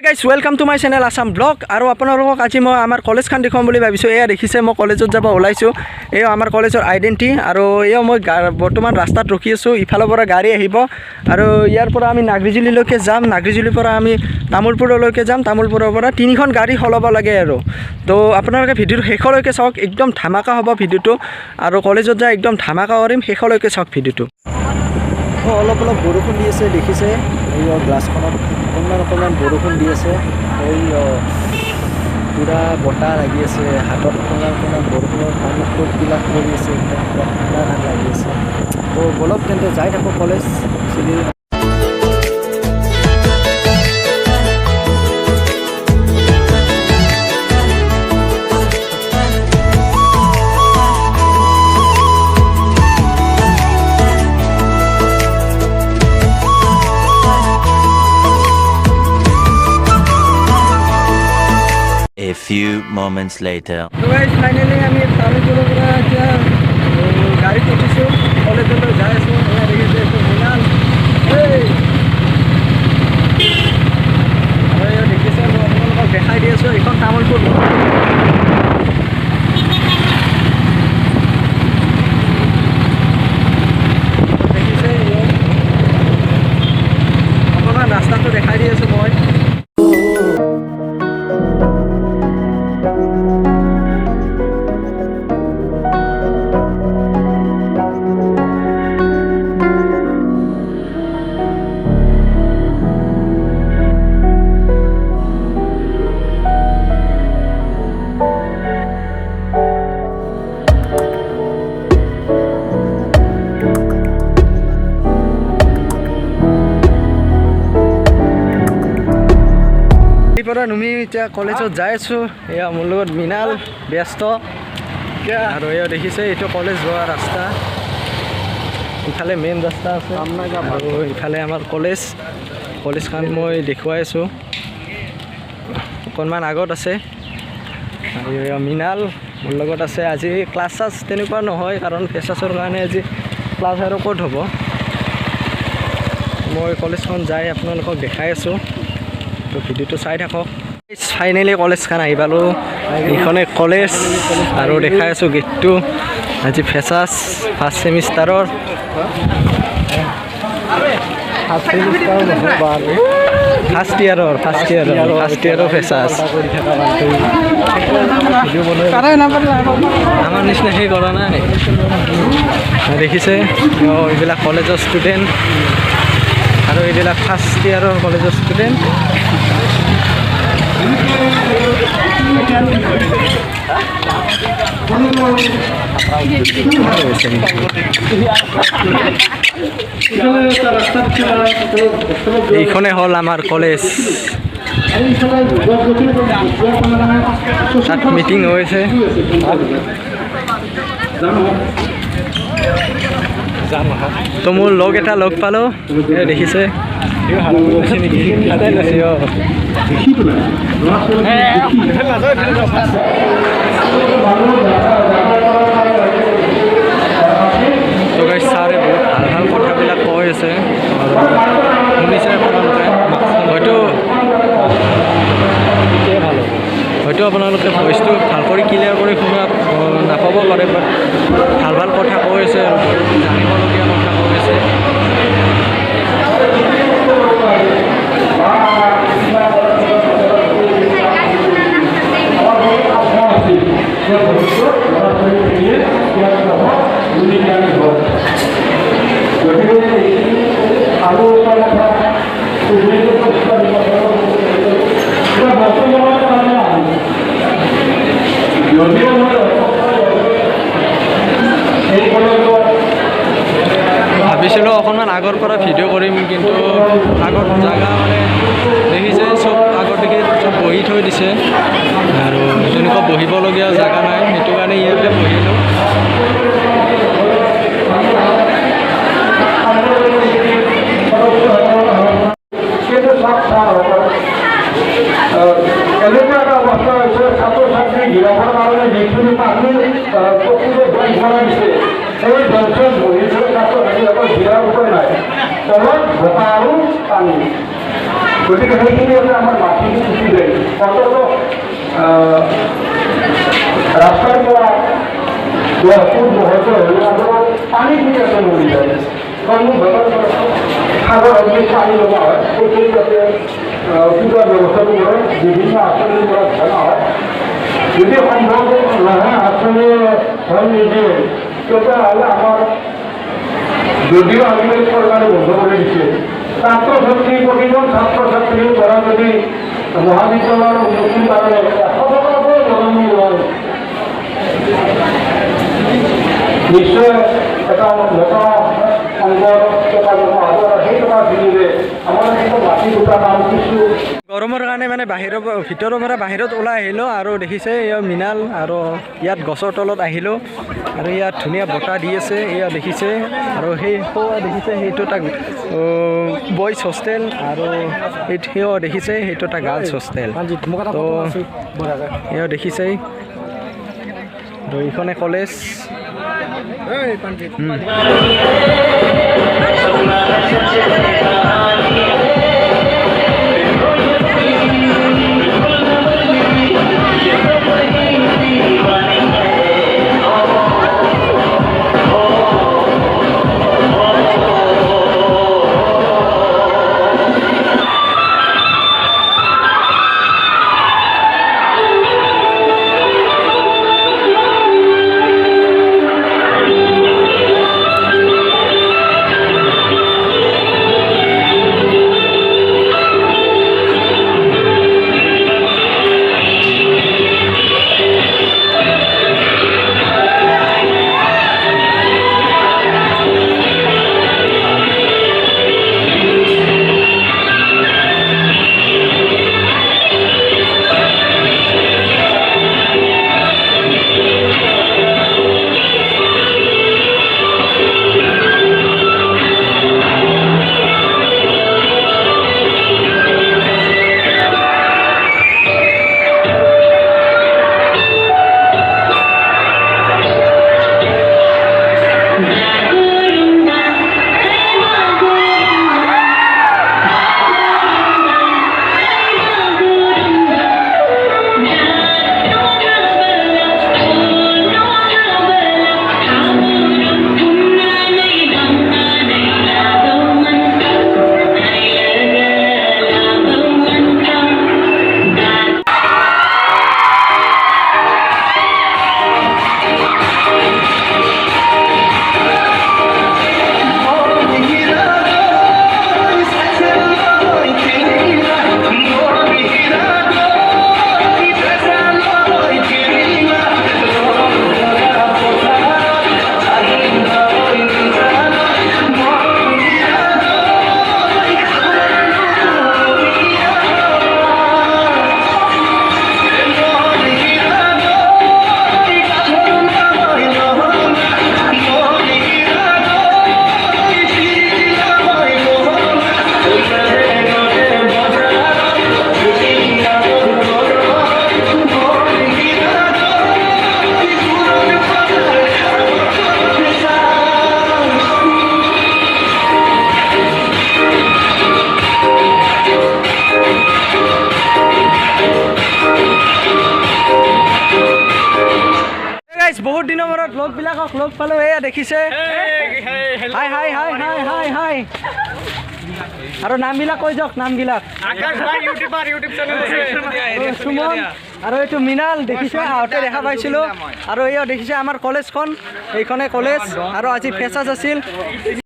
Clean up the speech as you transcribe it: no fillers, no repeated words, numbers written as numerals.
Guys welcome to my channel Assam blog আৰু আপোনালোকক আজি মই আমাৰ কলেজখন দেখুৱাম বুলি ভাবিছোঁ। এয়া দেখিছে মই কলেজত যাব ওলাইছোঁ। এই আমাৰ কলেজৰ আইডেণ্টি আৰু এয়া মই বৰ্তমান ৰাস্তাত ৰখি আছোঁ। ইফালৰ পৰা গাড়ী আহিব আৰু ইয়াৰ পৰা আমি নাগ্ৰিজুলিলৈকে যাম। নাগ্ৰিজুলিৰ পৰা আমি তামুলপুৰলৈকে যাম। তামুলপুৰৰ পৰা 3খন গাড়ী সলাব লাগে আৰু তো আপোনালোকে ভিডিঅ'টো শেষলৈকে চাওক। একদম ধামাকা হ'ব ভিডিঅ'টো আৰু কলেজত যায় একদম ধামাকা কৰিম। শেষলৈকে চাওক ভিডিঅ'টো। অলপ অলপ বৰষুণ দি আছে দেখিছে এই গ্লাছখনত অকণমান বৰষুণ দি আছে। এই পূৰা বতাহ লাগি আছে, হাতত অকণমান বৰষুণৰ পানী টোপবিলাক পৰি আছে, একদম ঠাণ্ডা লাগি আছে। তো বলক তেন্তে যাই থাকোঁ কলেজ চিলি। A few moments later. So guys, finally আমি তামুলপুৰৰ পৰা এতিয়া গাড়ীত উঠিছোঁ, কলেজলৈ যাই আছোঁ। দেখিছে এইটো মিনাল, আৰু দেখিছে মই আপোনালোকক দেখাই দি আছোঁ। এইখন তামুলপুৰ দেখিছে, অকণমান ৰাস্তাটো দেখাই দি আছোঁ মই। পৰা নুমি এতিয়া কলেজত যাই আছোঁ। এয়া মোৰ লগত মিনাল ব্যস্ত আৰু এয়া দেখিছে এইটো কলেজ যোৱা ৰাস্তা। ইফালে মেইন ৰাস্তা আছে আৰু ইফালে আমাৰ কলেজখন মই দেখুৱাই আছোঁ। অকণমান আগত আছে আৰু এয়া মিনাল মোৰ লগত আছে। আজি ক্লাছ চাছ তেনেকুৱা নহয় কাৰণ ফেচাছৰ কাৰণে আজি ক্লাছ আৰু ক'ত হ'ব। মই কলেজখন যাই আপোনালোকক দেখাই আছোঁ, তো ভিডিঅ'টো চাই থাকক। ফাইনেলি কলেজখন আহি পালোঁ। এইখনে কলেজ আৰু দেখাই আছোঁ গেটটো। আজি ফেচাছ ফাৰ্ষ্ট ছেমিষ্টাৰৰ ফাৰ্ষ্ট ইয়াৰৰ ফেচাছ। আমাৰ নিচিনা সেই কৰা নাই। দেখিছে এইবিলাক কলেজৰ ষ্টুডেণ্ট আৰু এইবিলাক ফাৰ্ষ্ট ইয়াৰৰ কলেজৰ ষ্টুডেণ্ট। এইখনে হ'ল আমাৰ কলেজ। তাত মিটিং হৈছে। তো মোৰ লগ এটা লগ পালোঁ, দেখিছে তো গাইজ ছাৰে বহুত ভাল কথাবিলাক কৈ আছে শুনিছে আপোনালোকে। হয়তো আপোনালোকে ভইচটো ভাল কৰি ক্লিয়াৰ কৰি শুনাত নাপাব পাৰে, বাট ভাল কথা কৈ আছে আৰু জানিবলগীয়া কথা কৈ আছে। ভাবিছিলোঁ অকণমান আগৰ পৰা ভিডিঅ' কৰিম, কিন্তু আগৰ জেগা মানে দেখিছে চব আগত দেখি চব বহি থৈ দিছে আৰু তেনেকুৱা বহিবলগীয়া জেগা নাই, সেইটো কাৰণে ইয়াতে বহিলোঁ। এনেকুৱা এটা অৱস্থা হৈছে, ছাত্ৰ ছাত্ৰী গিলাবৰ কাৰণে যিখিনি পানী প্ৰকৃতিয়ে গছ বনাই দিছে, সেই গছত বহি থৈ ছাত্ৰ ছাত্ৰীসকল জিৰাৰ উপায় নাই। তলত বোকা আৰু পানী। গতিকে সেইখিনি হৈছে আমাৰ মাটি পানী কিন্তু এটা মৰি যায় সাগৰ অগ্নি পানী লগা হয় সেইখিনি যাতে পূজাৰ ব্যৱস্থাটো কৰে বিভিন্ন আঁচনিৰ পৰা ধৰা হয় যদি সম্ভৱ নহয় আঁচনি ধন নিদিয়ে তেতিয়াহ'লে আমাৰ যদিও আজিকালি চৰকাৰে বন্ধ কৰি দিছে ছাত্ৰ ছাত্ৰী প্ৰতিজন ছাত্ৰ ছাত্ৰীৰ পৰা যদি মহাবিদ্যালয়ৰ উন্নতিৰ কাৰণে 100 টকাকৈ জননী লয় নিশ্চয় এটা মোটা অংগৰ টকা জমা হ'ব আৰু সেই টকাখিনিৰে আমাৰ কিন্তু মাটি দুটা নাম কিছু গৰমৰ কাৰণে মানে ভিতৰৰ পৰা বাহিৰত ওলাই আহিলোঁ আৰু দেখিছে এয়া মিনাল আৰু ইয়াত গছৰ তলত আহিলোঁ আৰু ইয়াত ধুনীয়া বতাহ দি আছে এয়া দেখিছে আৰু সেই দেখিছে সেইটো এটা বইজ হোষ্টেল আৰু সেয়াও দেখিছে সেইটো এটা গাৰ্লছ হোষ্টেল তো এয়া দেখিছে আৰু এইখনে কলেজ বহুত দিনৰ মূৰত লগবিলাকক লগ পালোঁ এয়া দেখিছে হাই হাই হাই হাই হাই হাই আৰু নামবিলাক কৈ যাওক নামবিলাক সুমন আৰু এইটো মিনাল দেখিছে আহোঁতে দেখা পাইছিলোঁ আৰু এয়া দেখিছে আমাৰ কলেজখন এইখনে কলেজ আৰু আজি ফেচাছ আছিল